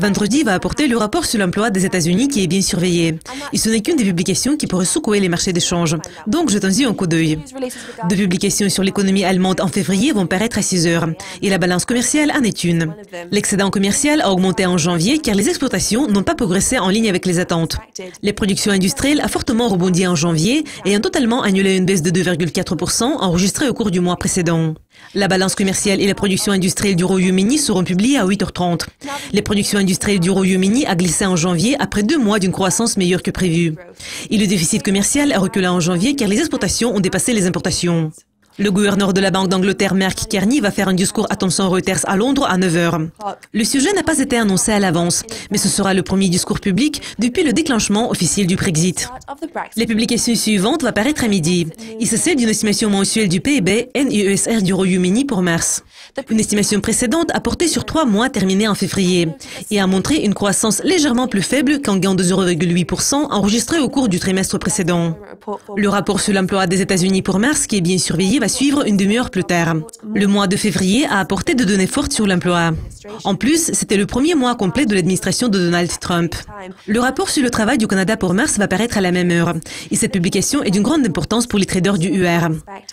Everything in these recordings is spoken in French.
Vendredi va apporter le rapport sur l'emploi des États-Unis qui est bien surveillé. Et ce n'est qu'une des publications qui pourrait secouer les marchés d'échange. Donc jetons-y un coup d'œil. Deux publications sur l'économie allemande en février vont paraître à 6 heures. Et la balance commerciale en est une. L'excédent commercial a augmenté en janvier car les exportations n'ont pas progressé en ligne avec les attentes. Les productions industrielles a fortement rebondi en janvier et ont totalement annulé une baisse de 2,4% enregistrée au cours du mois précédent. La balance commerciale et la production industrielle du Royaume-Uni seront publiées à 8h30. Les productions industrielles du Royaume-Uni a glissé en janvier après 2 mois d'une croissance meilleure que prévue. Et le déficit commercial a reculé en janvier car les exportations ont dépassé les importations. Le gouverneur de la Banque d'Angleterre, Mark Carney, va faire un discours à Thomson Reuters à Londres à 9h. Le sujet n'a pas été annoncé à l'avance, mais ce sera le premier discours public depuis le déclenchement officiel du Brexit. Les publications suivantes vont paraître à midi. Il s'agit d'une estimation mensuelle du PIB NUSR du Royaume-Uni pour mars. Une estimation précédente a porté sur 3 mois terminés en février et a montré une croissance légèrement plus faible qu'un gain de 0,8% enregistré au cours du trimestre précédent. Le rapport sur l'emploi des États-Unis pour mars, qui est bien surveillé, va suivre une demi-heure plus tard. Le mois de février a apporté de données fortes sur l'emploi. En plus, c'était le premier mois complet de l'administration de Donald Trump. Le rapport sur le travail du Canada pour mars va paraître à la même heure. Et cette publication est d'une grande importance pour les traders du UR.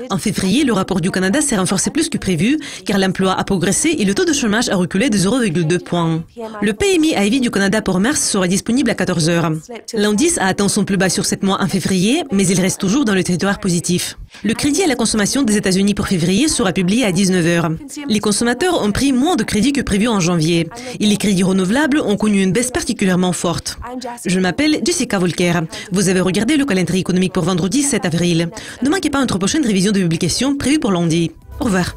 En février, le rapport du Canada s'est renforcé plus que prévu, car l'emploi a progressé et le taux de chômage a reculé de 0,2 points. Le PMI AIV du Canada pour mars sera disponible à 14h. L'indice a atteint son plus bas sur 7 mois en février, mais il reste toujours dans le territoire positif. Le crédit à la consommation des États-Unis pour février sera publié à 19h. Les consommateurs ont pris moins de crédits que prévu en janvier. Et les crédits renouvelables ont connu une baisse particulièrement forte. Je m'appelle Jessica Volker. Vous avez regardé le calendrier économique pour vendredi 7 avril. Ne manquez pas notre prochaine révision de publication prévue pour lundi. Au revoir.